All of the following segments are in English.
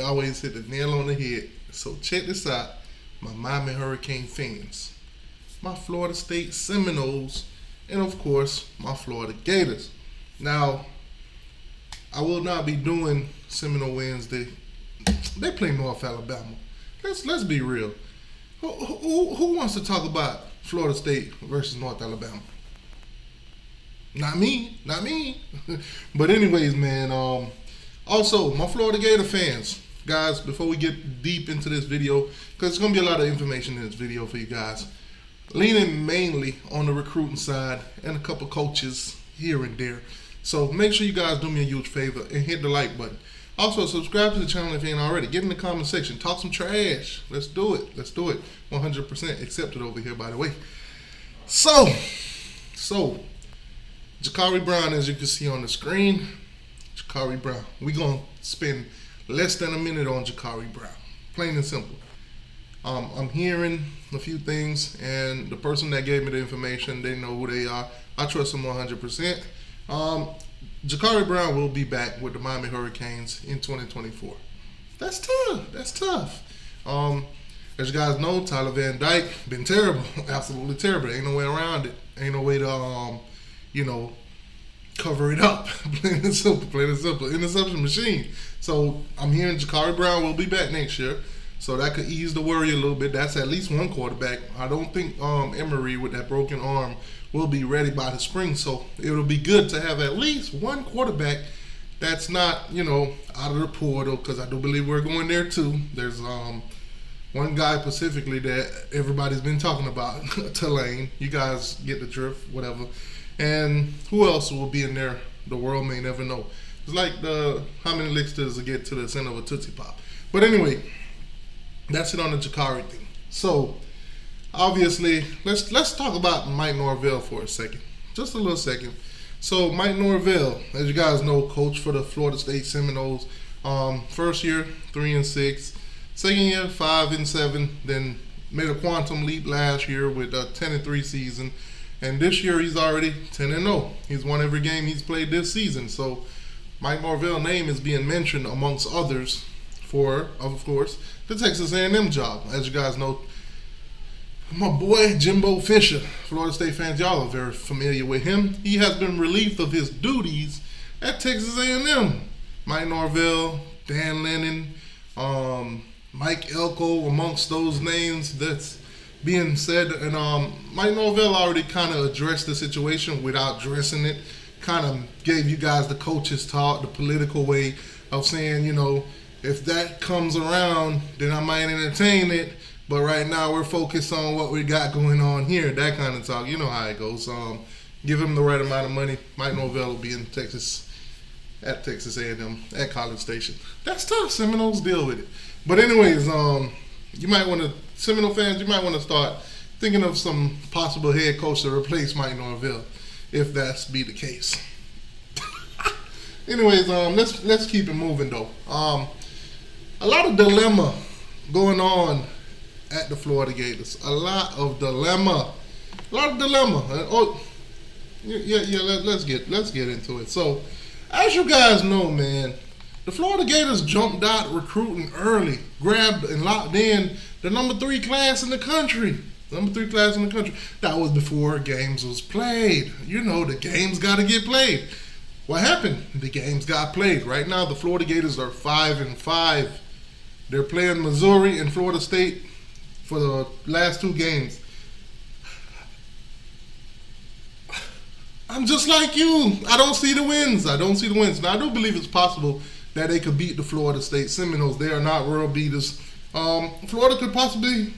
always hit the nail on the head. So check this out, my Miami Hurricane fans, my Florida State Seminoles, and of course my Florida Gators. Now, I will not be doing Seminole Wednesday. They play North Alabama. Let's be real. Who wants to talk about Florida State versus North Alabama? Not me. But anyways, man. Also, my Florida Gator fans, guys. Before we get deep into this video, because it's gonna be a lot of information in this video for you guys, leaning mainly on the recruiting side and a couple coaches here and there. So make sure you guys do me a huge favor and hit the like button. Also, subscribe to the channel if you ain't already. Get in the comment section. Talk some trash. Let's do it. 100% accepted over here, by the way. So, Ja'Carri Brown, as you can see on the screen, Ja'Carri Brown. We're going to spend less than a minute on Ja'Carri Brown. Plain and simple. I'm hearing a few things, and the person that gave me the information, they know who they are. I trust them 100%. Ja'Carri Brown will be back with the Miami Hurricanes in 2024. That's tough. As you guys know, Tyler Van Dyke been terrible, absolutely terrible. Ain't no way around it. Ain't no way to, cover it up. Plain and simple. Interception machine. So I'm hearing Ja'Carri Brown will be back next year. So that could ease the worry a little bit. That's at least one quarterback. I don't think Emery with that broken arm will be ready by the spring. So it'll be good to have at least one quarterback that's not, out of the portal, because I do believe we're going there too. There's one guy specifically that everybody's been talking about, Tulane. You guys get the drift, whatever. And who else will be in there? The world may never know. It's like how many licks does it get to the center of a Tootsie Pop? But anyway, that's it on the Ja'Carri thing. So obviously, let's talk about Mike Norvell for a second. Just a little second. So Mike Norvell, as you guys know, coach for the Florida State Seminoles. First year, 3-6. Second year, 5-7. Then made a quantum leap last year with a 10-3 season. And this year he's already 10-0. He's won every game he's played this season. So Mike Norvell's name is being mentioned amongst others for, of course, the Texas A&M job. As you guys know, my boy Jimbo Fisher, Florida State fans, y'all are very familiar with him. He has been relieved of his duties at Texas A&M. Mike Norvell, Dan Lennon, Mike Elko, amongst those names that's being said. And Mike Norvell already kind of addressed the situation without dressing it. Kind of gave you guys the coach's talk, the political way of saying, if that comes around, then I might entertain it. But right now we're focused on what we got going on here. That kind of talk. You know how it goes. Give him the right amount of money. Mike Norvell will be in Texas, at Texas A&M, at College Station. That's tough. Seminoles deal with it. But anyways, you might want to, Seminole fans, you might want to start thinking of some possible head coach to replace Mike Norvell, if that's be the case. Anyways, let's keep it moving though. A lot of dilemma going on at the Florida Gators. A lot of dilemma. Oh, yeah. Let's get into it. So, as you guys know, man, the Florida Gators jumped out recruiting early, grabbed and locked in the number 3 class in the country. That was before games was played. The games got to get played. What happened? The games got played. Right now, the Florida Gators are 5-5. They're playing Missouri and Florida State for the last 2 games. I'm just like you. I don't see the wins. Now, I do believe it's possible that they could beat the Florida State Seminoles. They are not world beaters. Florida could possibly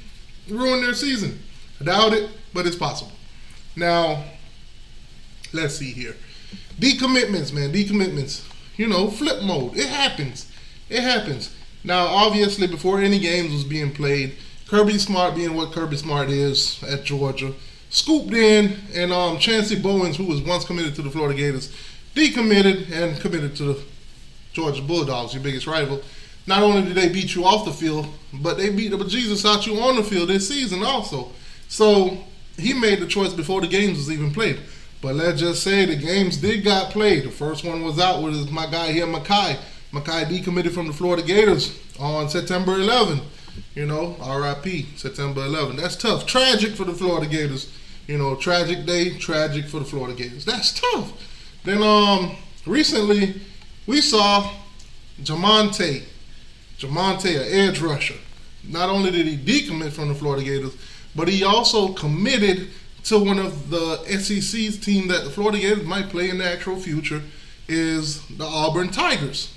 ruin their season. I doubt it, but it's possible. Now, let's see here. Decommitments, man. Flip mode. It happens. Now, obviously, before any games was being played, Kirby Smart, being what Kirby Smart is at Georgia, scooped in, and Chancey Bowens, who was once committed to the Florida Gators, decommitted and committed to the Georgia Bulldogs, your biggest rival. Not only did they beat you off the field, but they beat the bejesus out you on the field this season also. So he made the choice before the games was even played. But let's just say the games did got played. The first one was out with my guy here, Makai Makai decommitted from the Florida Gators on September 11. R.I.P. September 11. That's tough. Tragic for the Florida Gators. Tragic day, tragic for the Florida Gators. That's tough. Then recently we saw Jamonte, an edge rusher. Not only did he decommit from the Florida Gators, but he also committed to one of the SEC's team that the Florida Gators might play in the actual future, is the Auburn Tigers.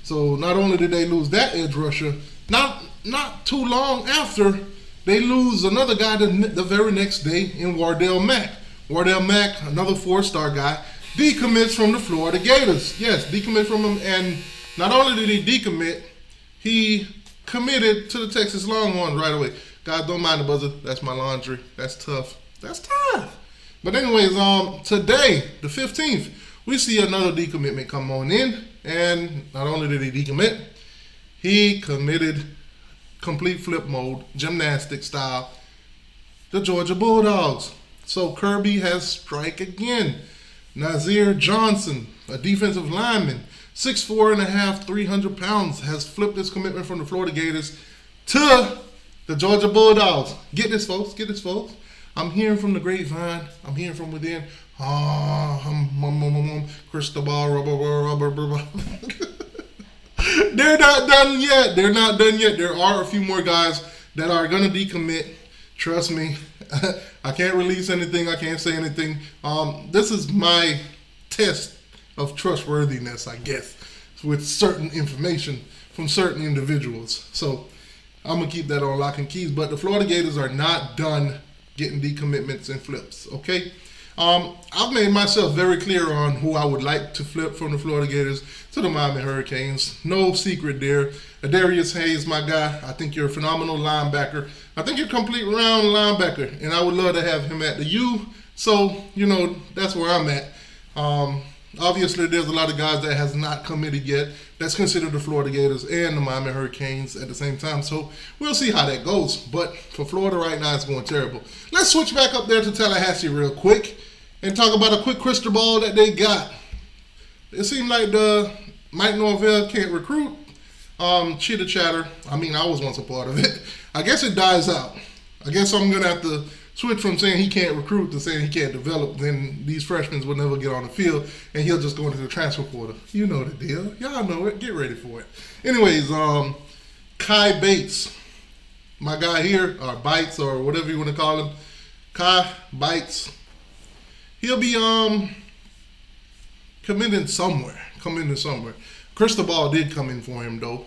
So not only did they lose that edge rusher, not too long after, they lose another guy the very next day in Wardell Mack. Wardell Mack, another 4-star guy, decommits from the Florida Gators. Yes, decommit from them. And not only did he decommit, he committed to the Texas Longhorns right away. Guys, don't mind the buzzer. That's my laundry. That's tough. But anyways, today, the 15th, we see another decommitment come on in. And not only did he decommit, he committed complete flip mode, gymnastic style, the Georgia Bulldogs. So Kirby has strike again. Nazir Johnson, a defensive lineman, 6'4.5", 300 pounds, has flipped his commitment from the Florida Gators to the Georgia Bulldogs. Get this, folks. I'm hearing from the grapevine. I'm hearing from within. Crystal ball, rubber. They're not done yet. There are a few more guys that are going to decommit. Trust me. I can't release anything. I can't say anything. This is my test of trustworthiness, I guess, with certain information from certain individuals. So I'm going to keep that on lock and keys. But the Florida Gators are not done getting decommitments and flips, okay? I've made myself very clear on who I would like to flip from the Florida Gators to the Miami Hurricanes. No secret there. Adarius Hayes, my guy. I think you're a phenomenal linebacker. I think you're a complete round linebacker, and I would love to have him at the U. So, that's where I'm at. Obviously, there's a lot of guys that has not committed yet that's considered the Florida Gators and the Miami Hurricanes at the same time. So we'll see how that goes. But for Florida right now, it's going terrible. Let's switch back up there to Tallahassee real quick and talk about a quick crystal ball that they got. It seemed like the Mike Norvell can't recruit. Chitter chatter. I was once a part of it. I guess it dies out. I guess I'm going to have to switch from saying he can't recruit to saying he can't develop. Then these freshmen will never get on the field, and he'll just go into the transfer portal. You know the deal. Y'all know it. Get ready for it. Anyways, Kai Bates, my guy here, or Bites, or whatever you want to call him, Kai Bites. He'll be committing somewhere. Crystal ball did come in for him though,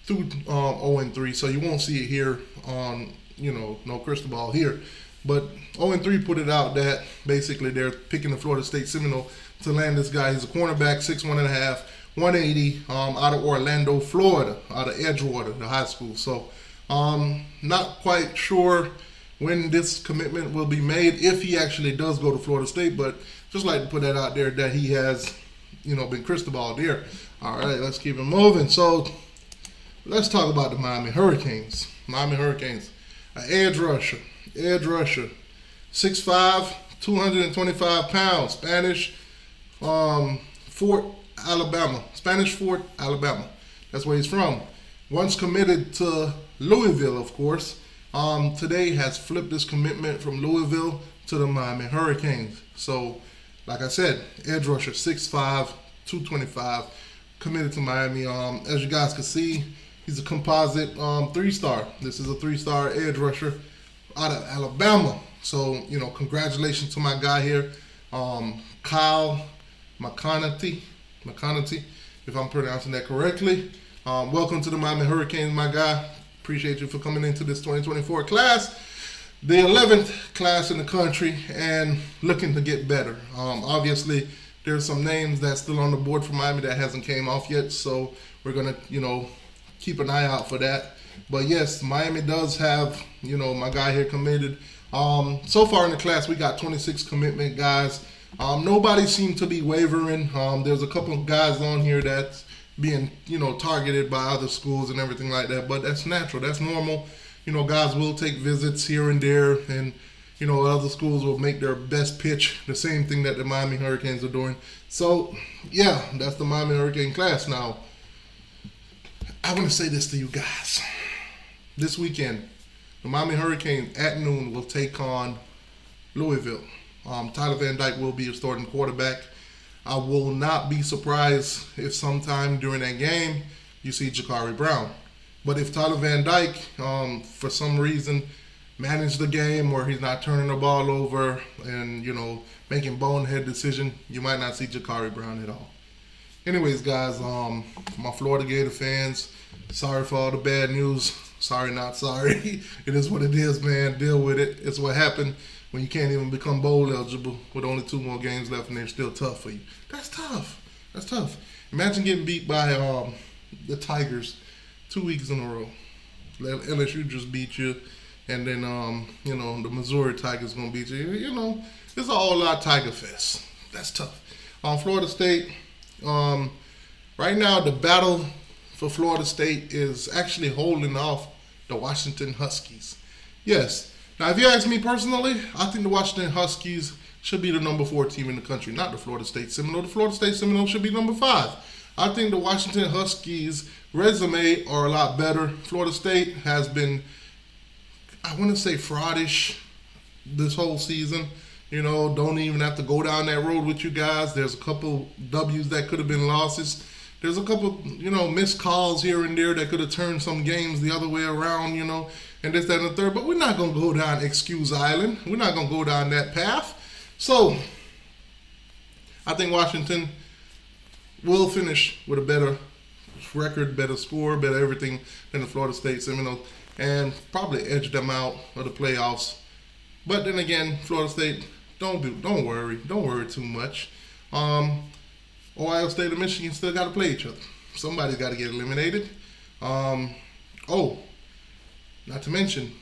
through 0-3, so you won't see it here on no crystal ball here. But 0-3 put it out that basically they're picking the Florida State Seminole to land this guy. He's a cornerback, 6'1.5", 180, out of Orlando, Florida, out of Edgewater, the high school. So not quite sure when this commitment will be made, if he actually does go to Florida State, but just like to put that out there that he has, been crystal balled there. All right, let's keep it moving. So let's talk about the Miami Hurricanes. An edge rusher, 6'5", 225 pounds, Spanish Fort, Alabama. That's where he's from. Once committed to Louisville, of course. Today has flipped his commitment from Louisville to the Miami Hurricanes. So, like I said, edge rusher, 6'5", 225, committed to Miami. As you guys can see, he's a composite 3-star. This is a 3-star edge rusher out of Alabama. So, congratulations to my guy here, Kyle McConaughey, if I'm pronouncing that correctly. Welcome to the Miami Hurricanes, my guy. Appreciate you for coming into this 2024 class, the 11th class in the country, and looking to get better. Obviously, there's some names that's still on the board for Miami that hasn't came off yet, so we're going to, keep an eye out for that. But yes, Miami does have, my guy here committed. So far in the class, we got 26 commitment guys. Nobody seemed to be wavering. There's a couple of guys on here that's being, targeted by other schools and everything like that. But that's natural. That's normal. Guys will take visits here and there and, other schools will make their best pitch, the same thing that the Miami Hurricanes are doing. So, yeah, that's the Miami Hurricane class. Now, I want to say this to you guys. This weekend, the Miami Hurricanes at noon will take on Louisville. Tyler Van Dyke will be a starting quarterback. I will not be surprised if sometime during that game you see Ja'Carri Brown. But if Tyler Van Dyke, for some reason, managed the game where he's not turning the ball over and, making bonehead decision, you might not see Ja'Carri Brown at all. Anyways, guys, my Florida Gator fans, sorry for all the bad news. Sorry, not sorry. It is what it is, man. Deal with it. It's what happened when you can't even become bowl eligible with only 2 more games left and they're still tough for you. That's tough. That's tough. Imagine getting beat by the Tigers 2 weeks in a row. LSU just beat you, and then the Missouri Tigers gonna beat you. It's a whole lot Tiger Fest. That's tough. Florida State. Right now, the battle for Florida State is actually holding off the Washington Huskies. Yes. Now, if you ask me personally, I think the Washington Huskies should be the number 4 team in the country, not the Florida State Seminoles. The Florida State Seminoles should be number 5. I think the Washington Huskies' resume are a lot better. Florida State has been, I want to say, fraudish this whole season. Don't even have to go down that road with you guys. There's a couple W's that could have been losses. There's a couple, missed calls here and there that could have turned some games the other way around, and this, that, and the third. But we're not going to go down Excuse Island. We're not going to go down that path. So, I think Washington will finish with a better record, better score, better everything than the Florida State Seminoles, and probably edge them out of the playoffs. But then again, Florida State, don't worry too much. Ohio State and Michigan still got to play each other. Somebody's got to get eliminated. Not to mention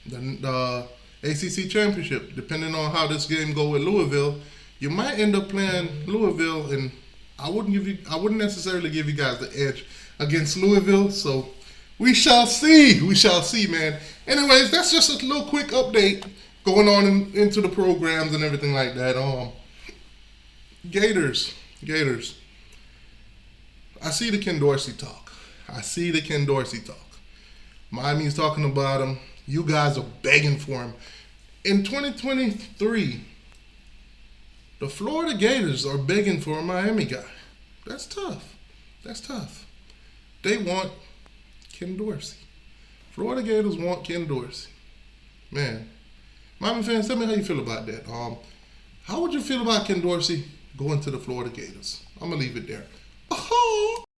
the ACC championship. Depending on how this game go with Louisville, you might end up playing Louisville, and I wouldn't necessarily give you guys the edge against Louisville. So we shall see. We shall see, man. Anyways, that's just a little quick update going on into the programs and everything like that. Gators. I see the Ken Dorsey talk. Miami's talking about him. You guys are begging for him. In 2023, the Florida Gators are begging for a Miami guy. That's tough. They want Ken Dorsey. Florida Gators want Ken Dorsey. Man, Miami fans, tell me how you feel about that. How would you feel about Ken Dorsey going to the Florida Gators? I'm going to leave it there.